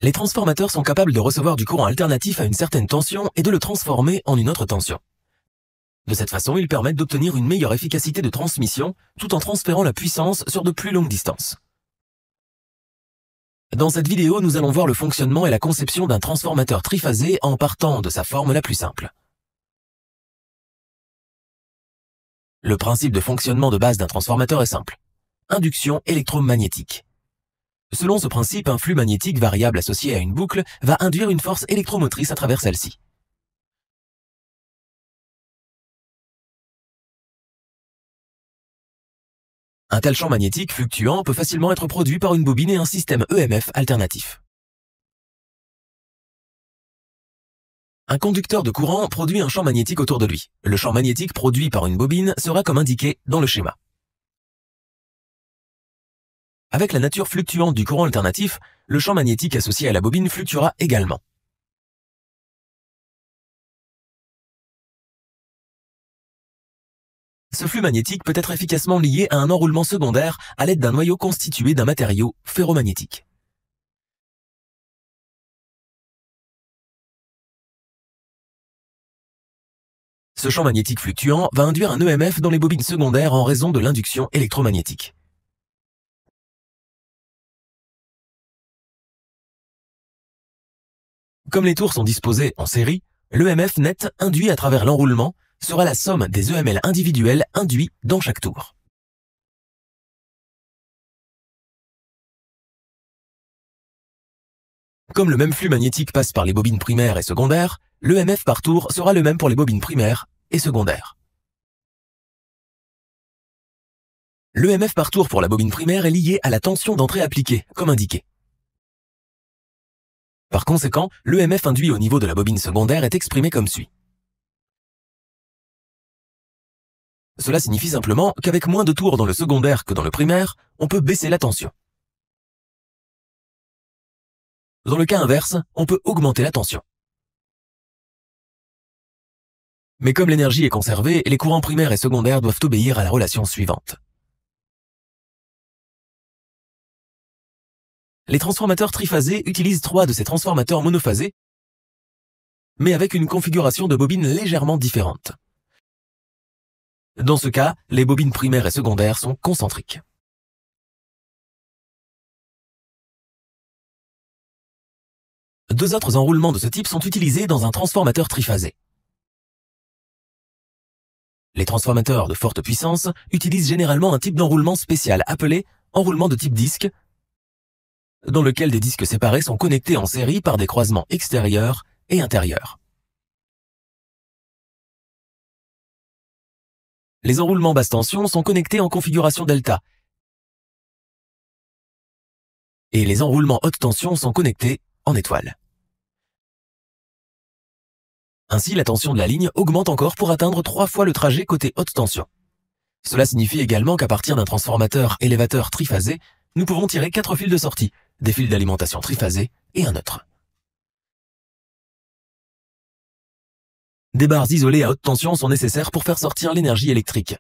Les transformateurs sont capables de recevoir du courant alternatif à une certaine tension et de le transformer en une autre tension. De cette façon, ils permettent d'obtenir une meilleure efficacité de transmission tout en transférant la puissance sur de plus longues distances. Dans cette vidéo, nous allons voir le fonctionnement et la conception d'un transformateur triphasé en partant de sa forme la plus simple. Le principe de fonctionnement de base d'un transformateur est simple. Induction électromagnétique. Selon ce principe, un flux magnétique variable associé à une boucle va induire une force électromotrice à travers celle-ci. Un tel champ magnétique fluctuant peut facilement être produit par une bobine et un système EMF alternatif. Un conducteur de courant produit un champ magnétique autour de lui. Le champ magnétique produit par une bobine sera comme indiqué dans le schéma. Avec la nature fluctuante du courant alternatif, le champ magnétique associé à la bobine fluctuera également. Ce flux magnétique peut être efficacement lié à un enroulement secondaire à l'aide d'un noyau constitué d'un matériau ferromagnétique. Ce champ magnétique fluctuant va induire un EMF dans les bobines secondaires en raison de l'induction électromagnétique. Comme les tours sont disposées en série, l'EMF net induit à travers l'enroulement sera la somme des EML individuels induits dans chaque tour. Comme le même flux magnétique passe par les bobines primaires et secondaires, l'EMF par tour sera le même pour les bobines primaires et secondaires. L'EMF par tour pour la bobine primaire est lié à la tension d'entrée appliquée, comme indiqué. Par conséquent, l'EMF induit au niveau de la bobine secondaire est exprimé comme suit. Cela signifie simplement qu'avec moins de tours dans le secondaire que dans le primaire, on peut baisser la tension. Dans le cas inverse, on peut augmenter la tension. Mais comme l'énergie est conservée, les courants primaires et secondaires doivent obéir à la relation suivante. Les transformateurs triphasés utilisent 3 de ces transformateurs monophasés, mais avec une configuration de bobines légèrement différente. Dans ce cas, les bobines primaires et secondaires sont concentriques. Deux autres enroulements de ce type sont utilisés dans un transformateur triphasé. Les transformateurs de forte puissance utilisent généralement un type d'enroulement spécial appelé enroulement de type disque, dans lequel des disques séparés sont connectés en série par des croisements extérieurs et intérieurs. Les enroulements basse tension sont connectés en configuration delta et les enroulements haute tension sont connectés en étoile. Ainsi, la tension de la ligne augmente encore pour atteindre 3 fois le trajet côté haute tension. Cela signifie également qu'à partir d'un transformateur élévateur triphasé, nous pouvons tirer 4 fils de sortie, des fils d'alimentation triphasés et un neutre. Des barres isolées à haute tension sont nécessaires pour faire sortir l'énergie électrique.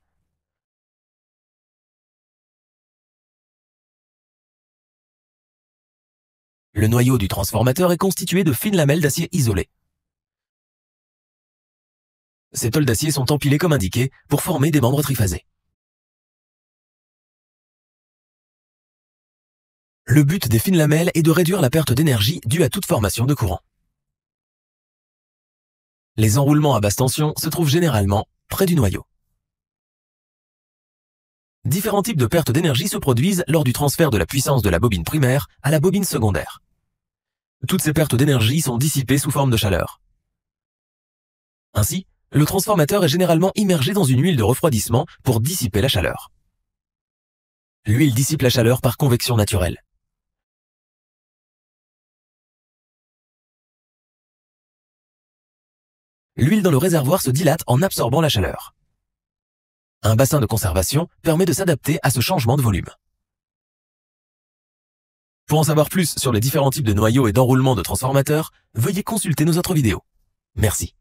Le noyau du transformateur est constitué de fines lamelles d'acier isolées. Ces tôles d'acier sont empilées comme indiqué pour former des membres triphasés. Le but des fines lamelles est de réduire la perte d'énergie due à toute formation de courant. Les enroulements à basse tension se trouvent généralement près du noyau. Différents types de pertes d'énergie se produisent lors du transfert de la puissance de la bobine primaire à la bobine secondaire. Toutes ces pertes d'énergie sont dissipées sous forme de chaleur. Ainsi, le transformateur est généralement immergé dans une huile de refroidissement pour dissiper la chaleur. L'huile dissipe la chaleur par convection naturelle. L'huile dans le réservoir se dilate en absorbant la chaleur. Un bassin de conservation permet de s'adapter à ce changement de volume. Pour en savoir plus sur les différents types de noyaux et d'enroulements de transformateurs, veuillez consulter nos autres vidéos. Merci.